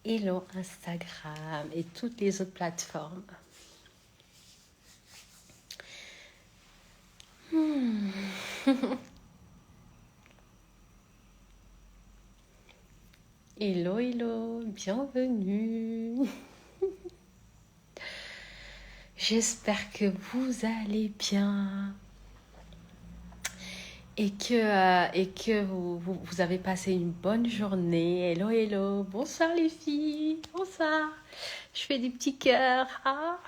Hello Instagram et toutes les autres plateformes. Hello, hello, bienvenue. J'espère que vous allez bien et que vous avez passé une bonne journée. Hello, hello, bonsoir les filles, bonsoir. Je fais des petits cœurs. Ah.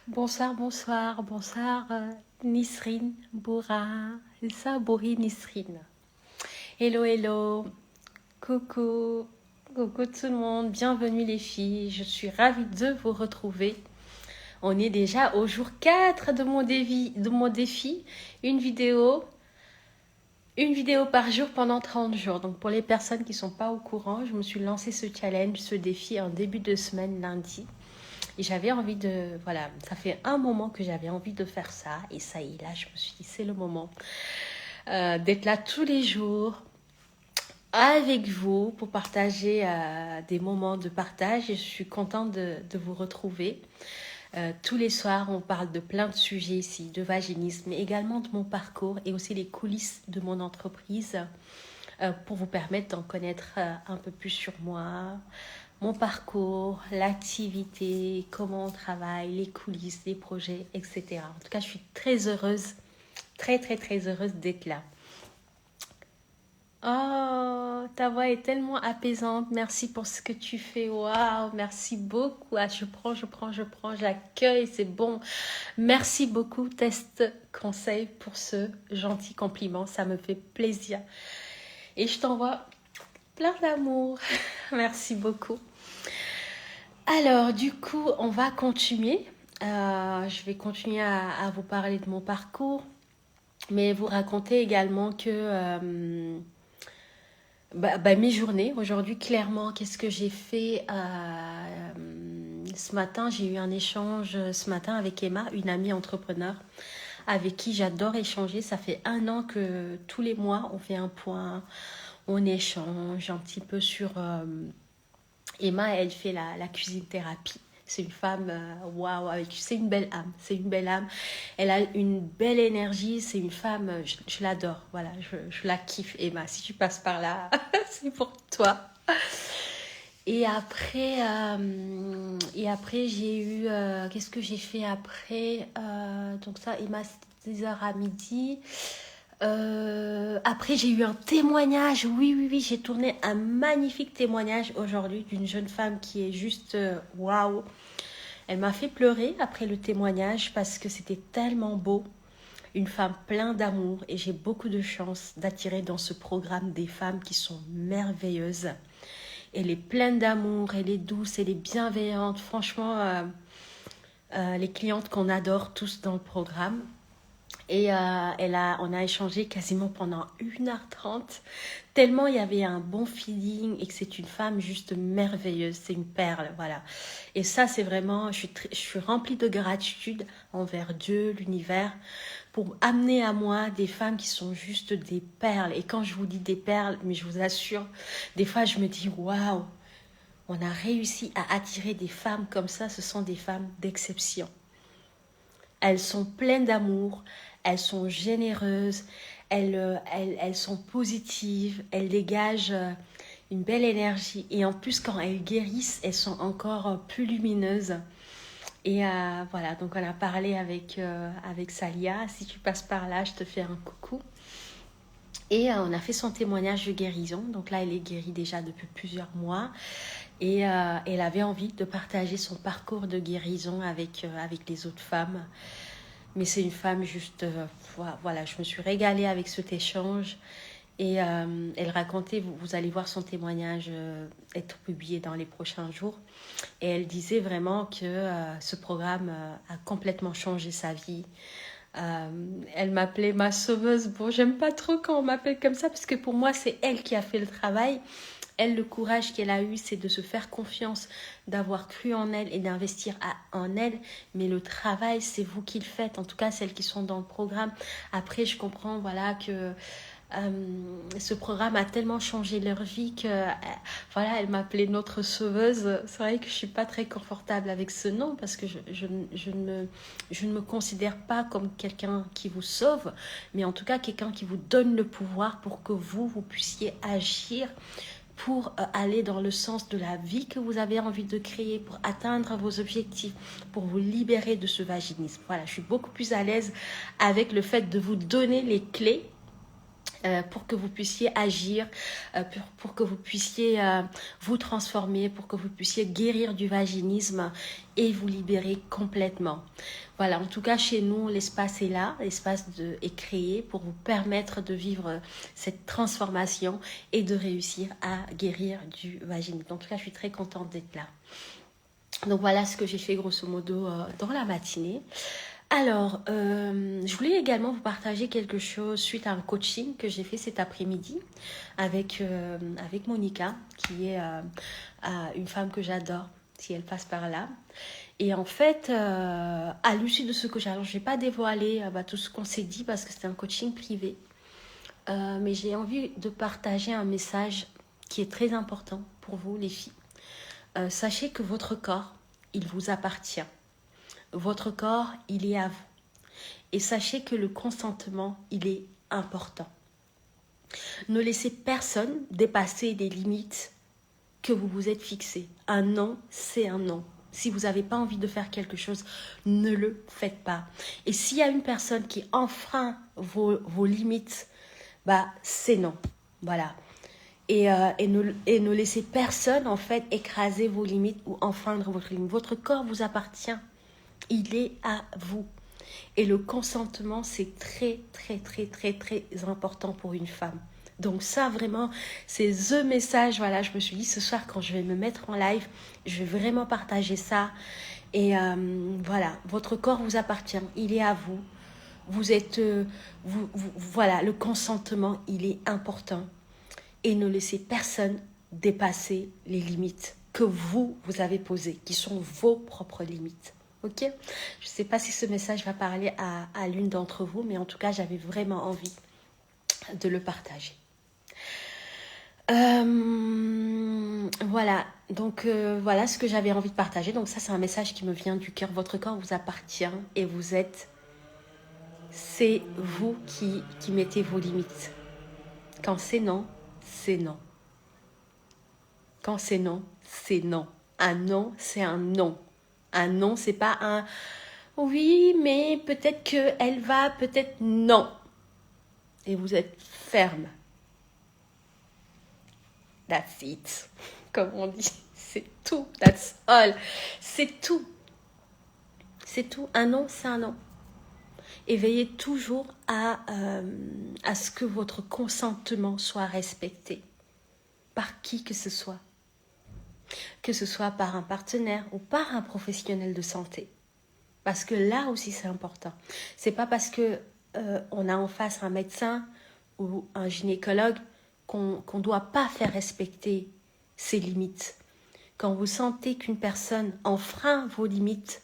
Bonsoir, bonsoir, bonsoir Nisrine, Boura, Sabouri Nisrine. Hello, hello, coucou, coucou tout le monde, bienvenue les filles, je suis ravie de vous retrouver. On est déjà au jour 4 de mon défi, une vidéo par jour pendant 30 jours. Donc pour les personnes qui ne sont pas au courant, je me suis lancé ce challenge, ce défi en début de semaine lundi. Et j'avais envie de, voilà, ça fait un moment que j'avais envie de faire ça. Et ça y est, là, je me suis dit, c'est le moment d'être là tous les jours avec vous pour partager des moments de partage. Et je suis contente de vous retrouver. Tous les soirs, on parle de plein de sujets ici, de vaginisme, mais également de mon parcours et aussi les coulisses de mon entreprise pour vous permettre d'en connaître un peu plus sur moi, mon parcours, l'activité, comment on travaille, les coulisses, les projets, etc. En tout cas, je suis très heureuse, très très très heureuse d'être là. Oh, ta voix est tellement apaisante. Merci pour ce que tu fais. Waouh, merci beaucoup. Ah, je prends, j'accueille, c'est bon. Merci beaucoup, Test Conseil, pour ce gentil compliment. Ça me fait plaisir. Et je t'envoie plein d'amour. Merci beaucoup. Alors, du coup, on va continuer. Je vais continuer à vous parler de mon parcours, mais vous raconter également que mes journées. Aujourd'hui, clairement, qu'est-ce que j'ai fait ce matin? J'ai eu un échange ce matin avec Emma, une amie entrepreneur, avec qui j'adore échanger. Ça fait 1 an que tous les mois, on fait un point, on échange un petit peu sur... Emma, elle fait la cuisine thérapie. C'est une femme, waouh, c'est une belle âme. C'est une belle âme. Elle a une belle énergie. C'est une femme, je l'adore. Voilà, je la kiffe, Emma. Si tu passes par là, c'est pour toi. Et après j'ai eu... qu'est-ce que j'ai fait après donc ça, Emma, c'était 10h à midi. Après, j'ai eu un témoignage. Oui, oui, oui, j'ai tourné un magnifique témoignage aujourd'hui d'une jeune femme qui est juste waouh. Elle m'a fait pleurer après le témoignage parce que c'était tellement beau. Une femme pleine d'amour et j'ai beaucoup de chance d'attirer dans ce programme des femmes qui sont merveilleuses. Elle est pleine d'amour, elle est douce, elle est bienveillante. Franchement, les clientes qu'on adore tous dans le programme. Et on a échangé quasiment pendant 1h30, tellement il y avait un bon feeling et que c'est une femme juste merveilleuse, c'est une perle, voilà. Et ça, c'est vraiment, je suis remplie de gratitude envers Dieu, l'univers, pour amener à moi des femmes qui sont juste des perles. Et quand je vous dis des perles, mais je vous assure, des fois je me dis, waouh, on a réussi à attirer des femmes comme ça, ce sont des femmes d'exception. Elles sont pleines d'amour, elles sont généreuses, elles sont positives, elles dégagent une belle énergie. Et en plus, quand elles guérissent, elles sont encore plus lumineuses. Et voilà, donc on a parlé avec Salia. Si tu passes par là, je te fais un coucou. Et on a fait son témoignage de guérison. Donc là, elle est guérie déjà depuis plusieurs mois. Et elle avait envie de partager son parcours de guérison avec les autres femmes. Mais c'est une femme juste... voilà, je me suis régalée avec cet échange. Et elle racontait, vous allez voir son témoignage être publié dans les prochains jours. Et elle disait vraiment que ce programme a complètement changé sa vie. Elle m'appelait ma sauveuse. Bon, j'aime pas trop quand on m'appelle comme ça parce que pour moi, c'est elle qui a fait le travail. Elle, le courage qu'elle a eu, c'est de se faire confiance, d'avoir cru en elle et d'investir en elle. Mais le travail, c'est vous qui le faites. En tout cas, celles qui sont dans le programme. Après, je comprends, voilà, que Ce programme a tellement changé leur vie que voilà, elle m'appelait notre sauveuse. C'est vrai que je suis pas très confortable avec ce nom parce que je ne me considère pas comme quelqu'un qui vous sauve, mais en tout cas quelqu'un qui vous donne le pouvoir pour que vous puissiez agir pour aller dans le sens de la vie que vous avez envie de créer, pour atteindre vos objectifs, pour vous libérer de ce vaginisme. Voilà, je suis beaucoup plus à l'aise avec le fait de vous donner les clés pour que vous puissiez agir, pour que vous puissiez vous transformer, pour que vous puissiez guérir du vaginisme et vous libérer complètement. Voilà, en tout cas, chez nous, l'espace est là, est créé pour vous permettre de vivre cette transformation et de réussir à guérir du vaginisme. En tout cas, je suis très contente d'être là. Donc voilà ce que j'ai fait grosso modo dans la matinée. Alors, je voulais également vous partager quelque chose suite à un coaching que j'ai fait cet après-midi avec Monica, qui est une femme que j'adore, si elle passe par là. Et en fait, à l'issue de ce coaching, alors je ne vais pas dévoiler tout ce qu'on s'est dit parce que c'était un coaching privé, mais j'ai envie de partager un message qui est très important pour vous, les filles. Sachez que votre corps, il vous appartient. Votre corps, il est à vous. Et sachez que le consentement, il est important. Ne laissez personne dépasser les limites que vous vous êtes fixées. Un non, c'est un non. Si vous n'avez pas envie de faire quelque chose, ne le faites pas. Et s'il y a une personne qui enfreint vos limites, c'est non. Voilà. Et ne laissez personne, en fait, écraser vos limites ou enfreindre votre limite. Votre corps vous appartient. Il est à vous. Et le consentement, c'est très, très, très, très, très important pour une femme. Donc ça, vraiment, c'est the message. Voilà, je me suis dit, ce soir, quand je vais me mettre en live, je vais vraiment partager ça. Et voilà, votre corps vous appartient. Il est à vous. Vous êtes... voilà, le consentement, il est important. Et ne laissez personne dépasser les limites que vous avez posées, qui sont vos propres limites. Ok? Je ne sais pas si ce message va parler à l'une d'entre vous, mais en tout cas, j'avais vraiment envie de le partager. Voilà, donc voilà ce que j'avais envie de partager. Donc ça, c'est un message qui me vient du cœur. Votre corps vous appartient et vous êtes... C'est vous qui mettez vos limites. Quand c'est non, c'est non. Quand c'est non, c'est non. Un non, c'est un non. Un non, c'est pas un oui, mais peut-être qu'elle va, peut-être non. Et vous êtes ferme. That's it. Comme on dit, c'est tout. That's all. C'est tout. C'est tout. Un non, c'est un non. Et veillez toujours à ce que votre consentement soit respecté. Par qui que ce soit. Que ce soit par un partenaire ou par un professionnel de santé. Parce que là aussi, c'est important. C'est pas parce que on a en face un médecin ou un gynécologue qu'on ne doit pas faire respecter ses limites. Quand vous sentez qu'une personne enfreint vos limites,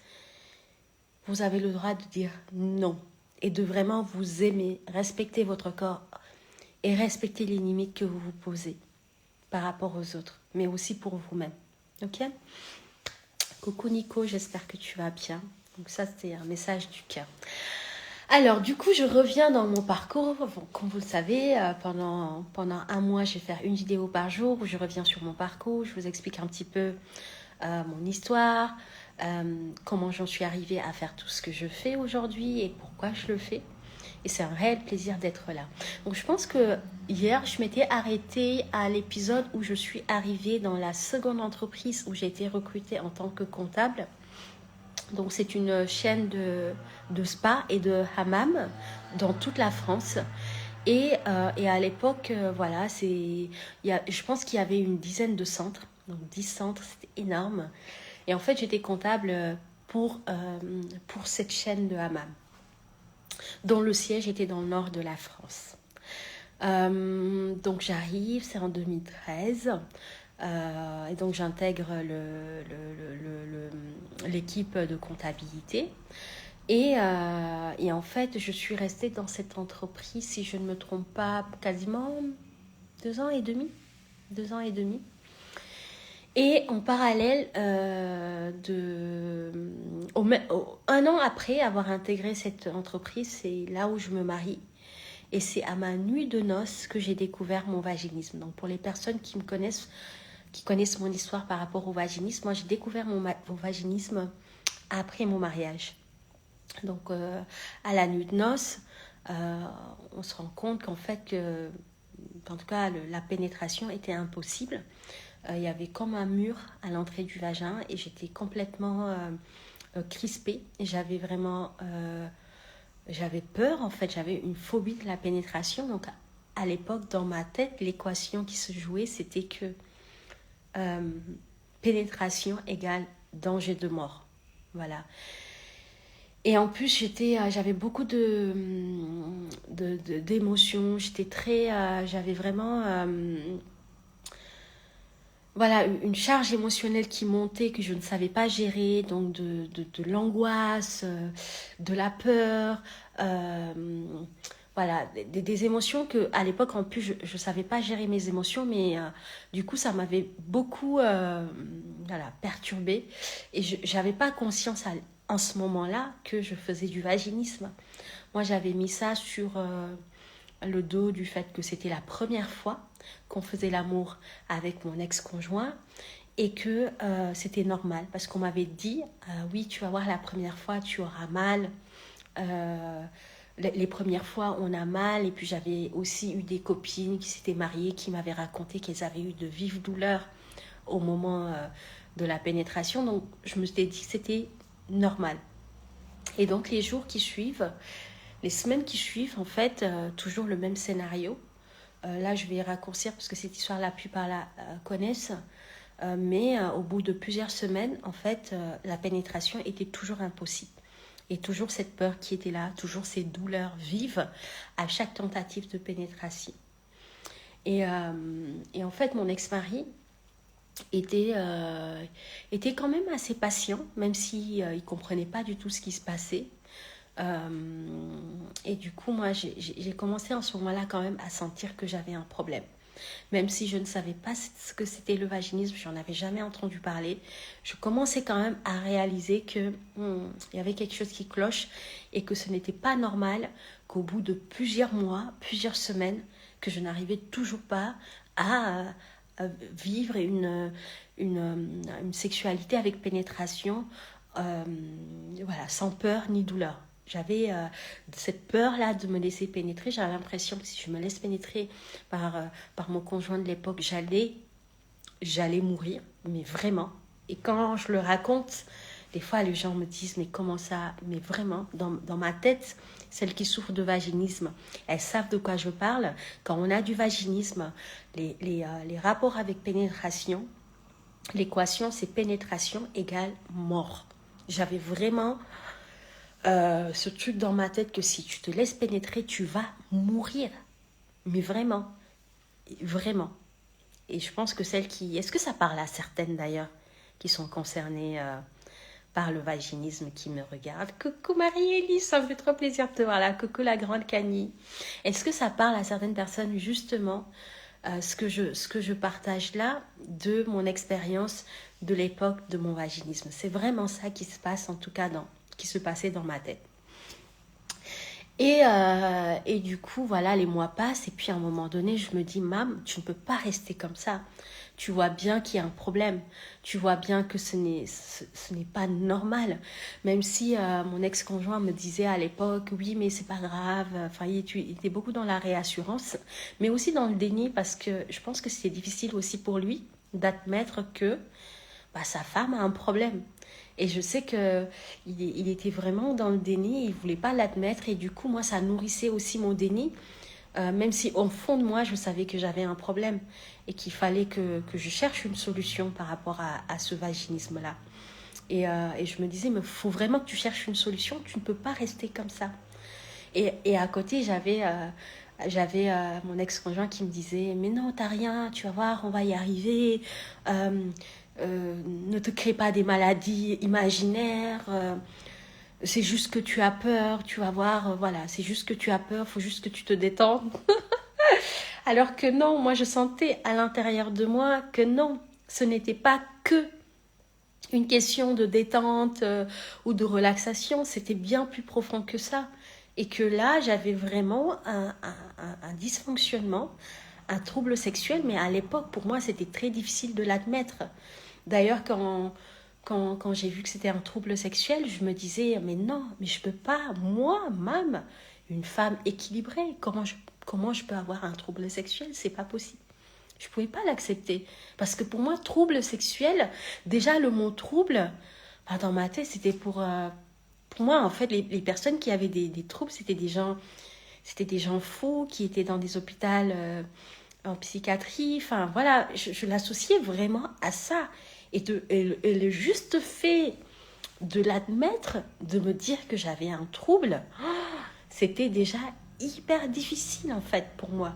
vous avez le droit de dire non. Et de vraiment vous aimer, respecter votre corps et respecter les limites que vous vous posez par rapport aux autres, mais aussi pour vous-même. Ok? Coucou Nico, j'espère que tu vas bien. Donc ça, c'était un message du cœur. Alors, du coup, je reviens dans mon parcours. Bon, comme vous le savez, pendant un mois, je vais faire une vidéo par jour où je reviens sur mon parcours. Je vous explique un petit peu mon histoire, comment j'en suis arrivée à faire tout ce que je fais aujourd'hui et pourquoi je le fais. Et c'est un réel plaisir d'être là. Donc, je pense que hier, je m'étais arrêtée à l'épisode où je suis arrivée dans la seconde entreprise où j'ai été recrutée en tant que comptable. Donc c'est une chaîne de spa et de hammam dans toute la France. Et à l'époque, voilà, je pense qu'il y avait une dizaine de centres. Donc 10 centres, c'était énorme. Et en fait, j'étais comptable pour cette chaîne de hammam, dont le siège était dans le nord de la France. Donc j'arrive, c'est en 2013. Et donc j'intègre l'équipe de comptabilité Et en fait, je suis restée dans cette entreprise, si je ne me trompe pas, quasiment 2 ans et demi. 2 ans et demi. Et en parallèle, un an après avoir intégré cette entreprise, c'est là où je me marie. Et c'est à ma nuit de noces que j'ai découvert mon vaginisme. Donc pour les personnes qui me connaissent, qui connaissent mon histoire par rapport au vaginisme, moi j'ai découvert mon vaginisme après mon mariage. Donc à la nuit de noces, on se rend compte qu'en fait, en tout cas, la pénétration était impossible. Il y avait comme un mur à l'entrée du vagin et j'étais complètement crispée. Et j'avais peur en fait, j'avais une phobie de la pénétration. Donc à l'époque, dans ma tête, l'équation qui se jouait, c'était que euh, pénétration égale danger de mort. Voilà. Et en plus, j'avais beaucoup d'émotions. J'avais vraiment, voilà, une charge émotionnelle qui montait que je ne savais pas gérer. Donc de l'angoisse, de la peur, voilà, des émotions que à l'époque en plus je savais pas gérer mes émotions, mais du coup ça m'avait beaucoup, voilà, perturbée et j'avais pas conscience en ce moment-là que je faisais du vaginisme. Moi j'avais mis ça sur le dos du fait que c'était la première fois qu'on faisait l'amour avec mon ex-conjoint et que c'était normal parce qu'on m'avait dit oui, tu vas voir, la première fois tu auras mal. euh, les premières fois, on a mal. Et puis, j'avais aussi eu des copines qui s'étaient mariées, qui m'avaient raconté qu'elles avaient eu de vives douleurs au moment de la pénétration. Donc, je me suis dit que c'était normal. Et donc, les jours qui suivent, les semaines qui suivent, en fait, toujours le même scénario. Là, je vais raccourcir parce que cette histoire, la plupart la connaissent. Mais au bout de plusieurs semaines, en fait, la pénétration était toujours impossible. Et toujours cette peur qui était là, toujours ces douleurs vives à chaque tentative de pénétration. Et en fait, mon ex-mari était quand même assez patient, même si il comprenait pas du tout ce qui se passait. Et du coup, moi, j'ai commencé en ce moment-là quand même à sentir que j'avais un problème. Même si je ne savais pas ce que c'était le vaginisme, j'en avais jamais entendu parler, je commençais quand même à réaliser que il y avait quelque chose qui cloche et que ce n'était pas normal qu'au bout de plusieurs mois, plusieurs semaines, que je n'arrivais toujours pas à vivre une sexualité avec pénétration, voilà, sans peur ni douleur. J'avais cette peur-là de me laisser pénétrer. J'avais l'impression que si je me laisse pénétrer par mon conjoint de l'époque, j'allais mourir, mais vraiment. Et quand je le raconte, des fois les gens me disent, mais comment ça? Mais vraiment, dans ma tête, celles qui souffrent de vaginisme, elles savent de quoi je parle. Quand on a du vaginisme, les rapports avec pénétration, l'équation c'est pénétration égale mort. J'avais vraiment ce truc dans ma tête que si tu te laisses pénétrer, tu vas mourir. Mais vraiment, vraiment. Et je pense que celles qui... Est-ce que ça parle à certaines d'ailleurs qui sont concernées par le vaginisme qui me regardent? Coucou Marie-Élise, ça me fait trop plaisir de te voir là. Coucou la grande Camille. Est-ce que ça parle à certaines personnes justement ce que je partage là de mon expérience de l'époque de mon vaginisme? C'est vraiment ça qui se passe, en tout cas qui se passait dans ma tête. Et du coup, voilà, les mois passent et puis à un moment donné, je me dis, Mam, tu ne peux pas rester comme ça. Tu vois bien qu'il y a un problème. Tu vois bien que ce n'est pas normal. Même si mon ex-conjoint me disait à l'époque, oui, mais c'est pas grave. Enfin, il était beaucoup dans la réassurance, mais aussi dans le déni parce que je pense que c'était difficile aussi pour lui d'admettre que sa femme a un problème. Et je sais qu'il était vraiment dans le déni, il ne voulait pas l'admettre. Et du coup, moi, ça nourrissait aussi mon déni. Même si au fond de moi, je savais que j'avais un problème et qu'il fallait que je cherche une solution par rapport à ce vaginisme-là. Et je me disais, mais il faut vraiment que tu cherches une solution, tu ne peux pas rester comme ça. Et à côté, j'avais mon ex-conjoint qui me disait, mais non, t'as rien, tu vas voir, on va y arriver. Ne te crée pas des maladies imaginaires. c'est juste que tu as peur, tu vas voir, voilà, c'est juste que tu as peur, faut juste que tu te détendes. Alors que non, moi je sentais à l'intérieur de moi que non, ce n'était pas que une question de détente ou de relaxation, c'était bien plus profond que ça. Et que là, j'avais vraiment un dysfonctionnement, un trouble sexuel, mais à l'époque, pour moi, c'était très difficile de l'admettre. D'ailleurs, quand j'ai vu que c'était un trouble sexuel, je me disais, mais non, mais je peux pas, moi, même, une femme équilibrée, comment je peux avoir un trouble sexuel? C'est pas possible. Je pouvais pas l'accepter. Parce que pour moi, trouble sexuel, déjà le mot trouble, bah, dans ma tête, c'était pour moi, en fait, les personnes qui avaient des troubles, c'était des gens fous qui étaient dans des hôpitaux en psychiatrie. Enfin, voilà, je l'associais vraiment à ça. Et le juste fait de l'admettre, de me dire que j'avais un trouble, c'était déjà hyper difficile, en fait, pour moi.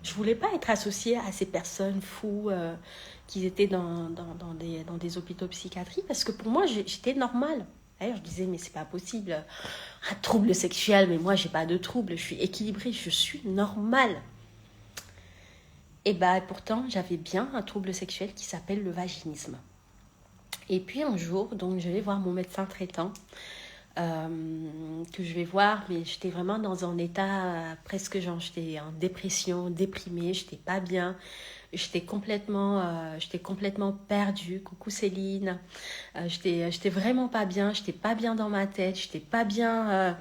Je voulais pas être associée à ces personnes fous qui étaient dans des hôpitaux psychiatriques parce que pour moi, j'étais normale. D'ailleurs, je disais, mais c'est pas possible. Un trouble sexuel, mais moi, j'ai pas de trouble. Je suis équilibrée, je suis normale. Et bah, pourtant, j'avais bien un trouble sexuel qui s'appelle le vaginisme. Et puis un jour, donc, je vais voir mon médecin traitant. Que je vais voir, mais j'étais vraiment dans un état presque genre, j'étais en dépression, déprimée, j'étais pas bien, j'étais complètement perdue. Coucou Céline, j'étais vraiment pas bien, j'étais pas bien dans ma tête, j'étais pas bien,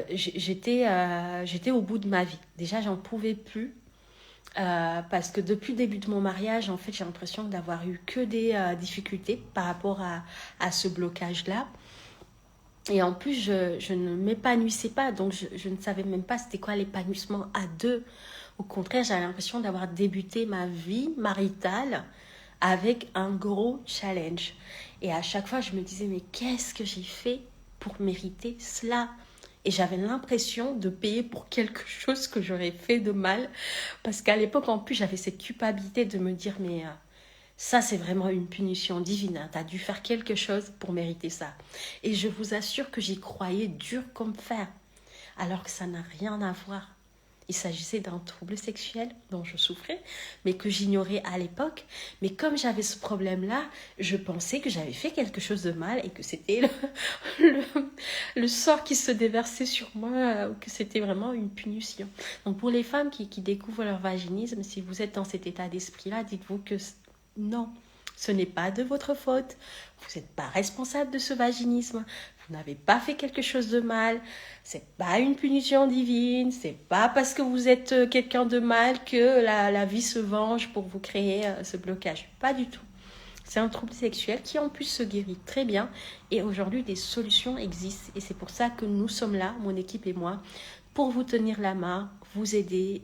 j'étais au bout de ma vie. Déjà, j'en pouvais plus. Parce que depuis le début de mon mariage, en fait, j'ai l'impression d'avoir eu que des difficultés par rapport à ce blocage-là. Et en plus, je ne m'épanouissais pas, donc je ne savais même pas c'était quoi l'épanouissement à deux. Au contraire, j'avais l'impression d'avoir débuté ma vie maritale avec un gros challenge. Et à chaque fois, je me disais, mais qu'est-ce que j'ai fait pour mériter cela? Et j'avais l'impression de payer pour quelque chose que j'aurais fait de mal. Parce qu'à l'époque, en plus, j'avais cette culpabilité de me dire, mais ça, c'est vraiment une punition divine. Hein. Tu as dû faire quelque chose pour mériter ça. Et je vous assure que j'y croyais dur comme fer, alors que ça n'a rien à voir. Il s'agissait d'un trouble sexuel dont je souffrais, mais que j'ignorais à l'époque. Mais comme j'avais ce problème-là, je pensais que j'avais fait quelque chose de mal et que c'était le sort qui se déversait sur moi, ou que c'était vraiment une punition. Donc pour les femmes qui découvrent leur vaginisme, si vous êtes dans cet état d'esprit-là, dites-vous que non, ce n'est pas de votre faute. Vous n'êtes pas responsable de ce vaginisme. Vous n'avez pas fait quelque chose de mal. C'est pas une punition divine. C'est pas parce que vous êtes quelqu'un de mal que la vie se venge pour vous créer ce blocage. Pas du tout. C'est un trouble sexuel qui en plus se guérit très bien. Et aujourd'hui, des solutions existent. Et c'est pour ça que nous sommes là, mon équipe et moi, pour vous tenir la main, vous aider,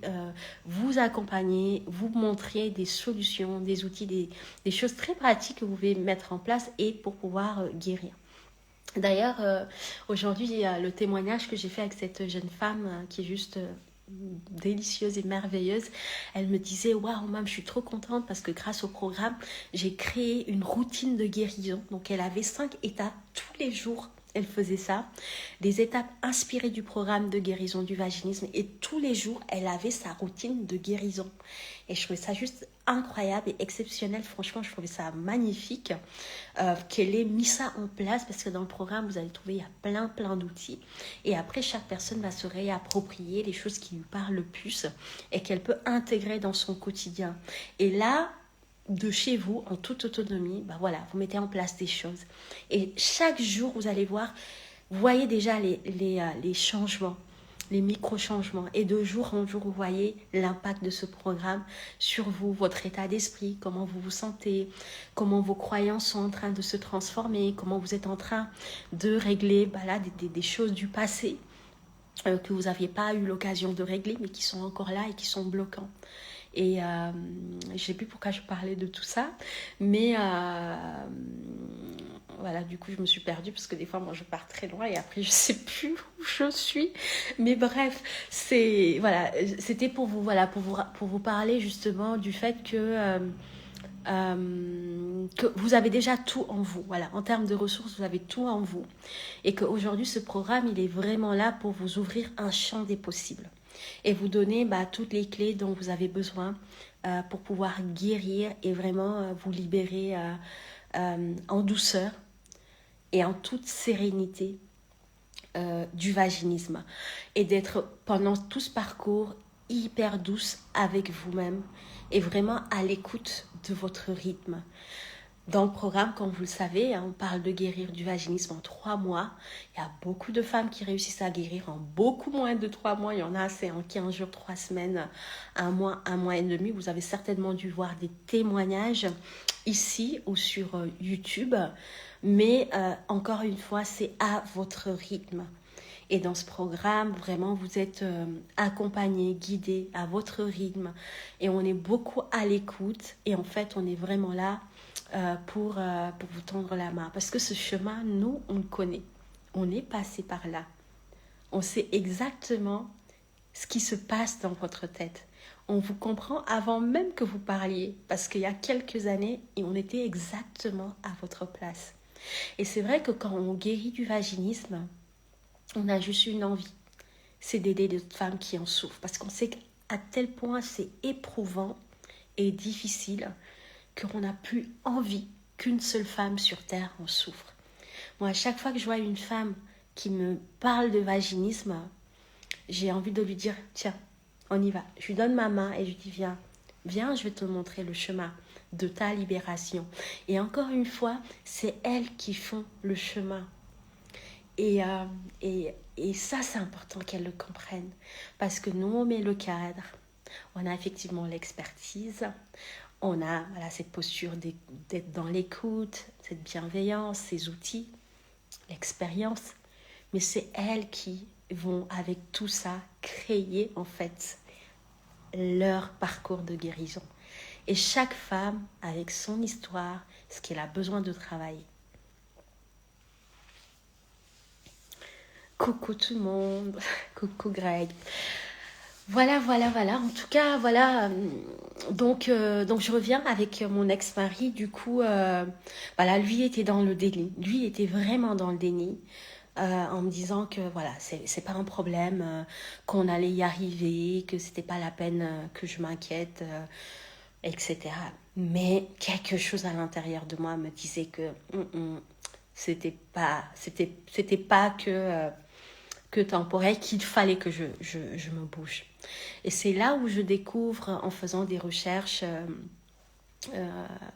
vous accompagner, vous montrer des solutions, des outils, des choses très pratiques que vous pouvez mettre en place et pour pouvoir guérir. D'ailleurs, aujourd'hui, le témoignage que j'ai fait avec cette jeune femme qui est juste délicieuse et merveilleuse, elle me disait, waouh, maman, je suis trop contente parce que grâce au programme, j'ai créé une routine de guérison. Donc, elle avait 5 étapes tous les jours. Elle faisait ça, des étapes inspirées du programme de guérison du vaginisme et tous les jours, elle avait sa routine de guérison. Et je trouvais ça juste incroyable et exceptionnel. Franchement, je trouvais ça magnifique qu'elle ait mis ça en place parce que dans le programme, vous allez trouver, il y a plein d'outils. Et après, chaque personne va se réapproprier les choses qui lui parlent le plus et qu'elle peut intégrer dans son quotidien. Et là, de chez vous, en toute autonomie, bah voilà, vous mettez en place des choses. Et chaque jour, vous allez voir, vous voyez déjà les changements, les micro-changements. Et de jour en jour, vous voyez l'impact de ce programme sur vous, votre état d'esprit, comment vous vous sentez, comment vos croyances sont en train de se transformer, comment vous êtes en train de régler bah là, des choses du passé que vous n'aviez pas eu l'occasion de régler, mais qui sont encore là et qui sont bloquants. Et je ne sais plus pourquoi je parlais de tout ça, mais voilà, du coup je me suis perdue parce que des fois moi je pars très loin et après je ne sais plus où je suis. Mais bref, voilà, c'était pour vous parler justement du fait que que vous avez déjà tout en vous. Voilà, en termes de ressources, vous avez tout en vous. Et qu'aujourd'hui, ce programme, il est vraiment là pour vous ouvrir un champ des possibles. Et vous donner toutes les clés dont vous avez besoin pour pouvoir guérir et vraiment vous libérer en douceur et en toute sérénité du vaginisme. Et d'être pendant tout ce parcours hyper douce avec vous-même et vraiment à l'écoute de votre rythme. Dans le programme, comme vous le savez, on parle de guérir du vaginisme en 3 mois. Il y a beaucoup de femmes qui réussissent à guérir en beaucoup moins de 3 mois. Il y en a, c'est en 15 jours, 3 semaines, 1 mois et demi. Vous avez certainement dû voir des témoignages ici ou sur YouTube. Mais encore une fois, c'est à votre rythme. Et dans ce programme, vraiment, vous êtes accompagné, guidé à votre rythme. Et on est beaucoup à l'écoute. Et en fait, on est vraiment là pour vous tendre la main. Parce que ce chemin, nous, on le connaît. On est passé par là. On sait exactement ce qui se passe dans votre tête. On vous comprend avant même que vous parliez. Parce qu'il y a quelques années, on était exactement à votre place. Et c'est vrai que quand on guérit du vaginisme, on a juste une envie. C'est d'aider d'autres femmes qui en souffrent. Parce qu'on sait qu'à tel point c'est éprouvant et difficile qu'on n'a plus envie qu'une seule femme sur Terre en souffre. Moi, à chaque fois que je vois une femme qui me parle de vaginisme, j'ai envie de lui dire, tiens, on y va. Je lui donne ma main et je lui dis, viens, je vais te montrer le chemin de ta libération. Et encore une fois, c'est elles qui font le chemin. Et ça, c'est important qu'elles le comprennent. Parce que nous, on met le cadre. On a effectivement l'expertise. On a cette posture d'être dans l'écoute, cette bienveillance, ces outils, l'expérience. Mais c'est elles qui vont, avec tout ça, créer en fait leur parcours de guérison. Et chaque femme, avec son histoire, ce qu'elle a besoin de travailler. Coucou tout le monde, coucou Greg. Voilà. En tout cas, voilà. Donc je reviens avec mon ex-mari. Du coup, lui était dans le déni. Lui était vraiment dans le déni. En me disant que voilà, c'est pas un problème, qu'on allait y arriver, que c'était pas la peine que je m'inquiète, etc. Mais quelque chose à l'intérieur de moi me disait que c'était pas que temporaire, qu'il fallait que je me bouge. Et c'est là où je découvre, en faisant des recherches,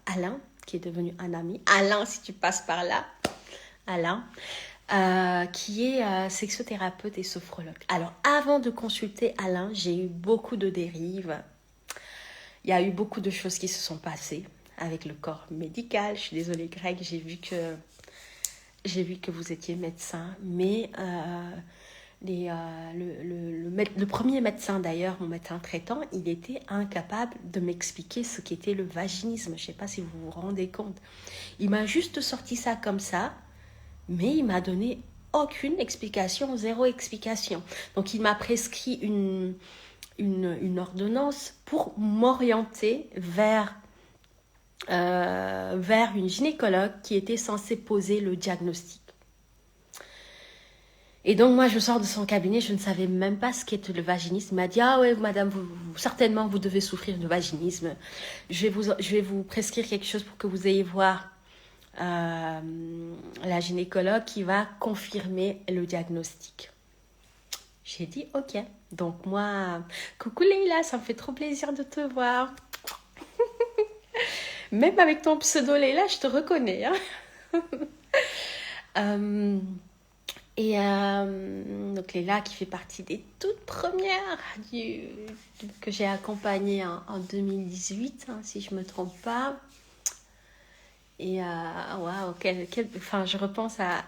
Alain, qui est devenu un ami. Alain, si tu passes par là. Alain, qui est sexothérapeute et sophrologue. Alors, avant de consulter Alain, j'ai eu beaucoup de dérives. Il y a eu beaucoup de choses qui se sont passées avec le corps médical. Je suis désolée, Greg, j'ai vu que vous étiez médecin, mais le premier médecin d'ailleurs, mon médecin traitant, il était incapable de m'expliquer ce qu'était le vaginisme. Je ne sais pas si vous vous rendez compte. Il m'a juste sorti ça comme ça, mais il m'a donné aucune explication, zéro explication. Donc il m'a prescrit une ordonnance pour m'orienter vers une gynécologue qui était censée poser le diagnostic. Et donc moi je sors de son cabinet, je ne savais même pas ce qu'était le vaginisme. Il m'a dit, ah ouais madame, certainement vous devez souffrir de vaginisme. Je vais vous prescrire quelque chose pour que vous ayez voir la gynécologue qui va confirmer le diagnostic. J'ai dit ok. Donc moi, coucou Leïla, ça me fait trop plaisir de te voir. Même avec ton pseudo Leïla, je te reconnais. Donc Leïla qui fait partie des toutes premières que j'ai accompagnées en 2018, si je ne me trompe pas. Et waouh, je repense à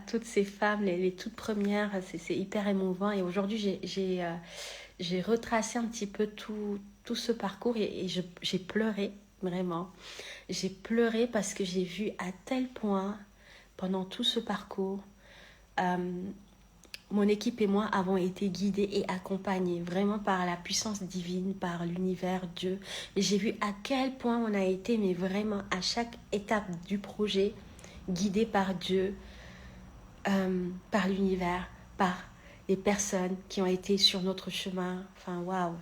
toutes ces femmes, les toutes premières, c'est hyper émouvant. Et aujourd'hui, j'ai retracé un petit peu tout ce parcours et j'ai pleuré, vraiment. J'ai pleuré parce que j'ai vu à tel point, pendant tout ce parcours, mon équipe et moi avons été guidés et accompagnés vraiment par la puissance divine, par l'univers, Dieu. Et j'ai vu à quel point on a été, mais vraiment à chaque étape du projet, guidés par Dieu, par l'univers, par les personnes qui ont été sur notre chemin. Enfin, waouh,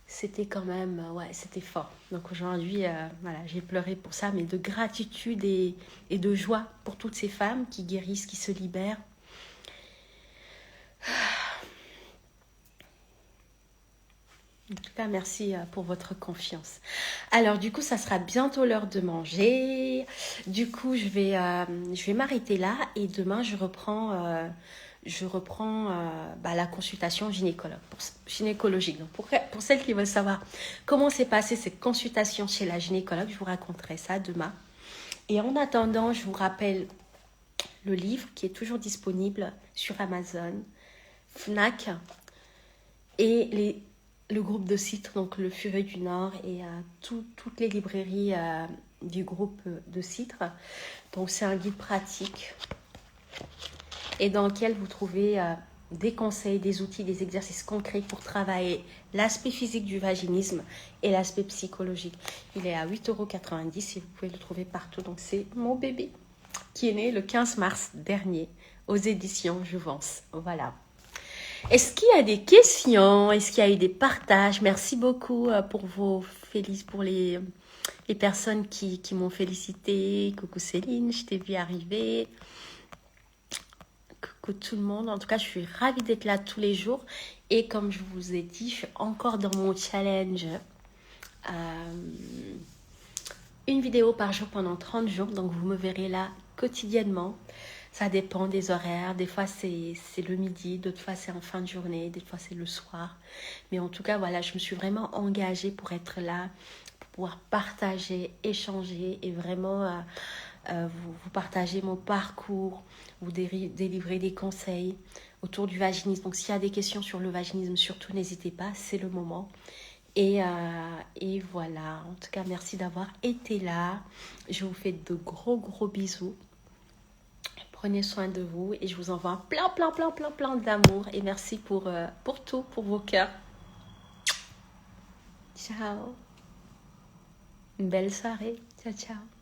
c'était quand même, ouais, c'était fort. Donc aujourd'hui, voilà, j'ai pleuré pour ça, mais de gratitude et de joie pour toutes ces femmes qui guérissent, qui se libèrent. En tout cas, merci pour votre confiance. Alors, du coup, ça sera bientôt l'heure de manger. Du coup, je vais m'arrêter là et demain, je reprends la consultation gynécologique. Donc, pour celles qui veulent savoir comment s'est passée cette consultation chez la gynécologue, je vous raconterai ça demain. Et en attendant, je vous rappelle le livre qui est toujours disponible sur Amazon, Fnac et le groupe de Citre, donc le Furet du Nord et toutes les librairies du groupe de Citre. Donc c'est un guide pratique et dans lequel vous trouvez des conseils, des outils, des exercices concrets pour travailler l'aspect physique du vaginisme et l'aspect psychologique. Il est à 8,90 € et vous pouvez le trouver partout. Donc c'est mon bébé qui est né le 15 mars dernier aux éditions Jouvence. Voilà. Est-ce qu'il y a des questions? Est-ce qu'il y a eu des partages? Merci beaucoup pour les personnes qui m'ont félicité. Coucou Céline, je t'ai vu arriver. Coucou tout le monde. En tout cas, je suis ravie d'être là tous les jours. Et comme je vous ai dit, je suis encore dans mon challenge. Une vidéo par jour pendant 30 jours. Donc, vous me verrez là quotidiennement. Ça dépend des horaires. Des fois, c'est le midi. D'autres fois, c'est en fin de journée. Des fois, c'est le soir. Mais en tout cas, voilà, je me suis vraiment engagée pour être là, pour pouvoir partager, échanger et vraiment vous partager mon parcours, vous délivrer des conseils autour du vaginisme. Donc, s'il y a des questions sur le vaginisme, surtout, n'hésitez pas. C'est le moment. Et voilà. En tout cas, merci d'avoir été là. Je vous fais de gros, gros bisous. Prenez soin de vous et je vous envoie plein d'amour et merci pour tout, pour vos cœurs. Ciao. Une belle soirée. Ciao, ciao.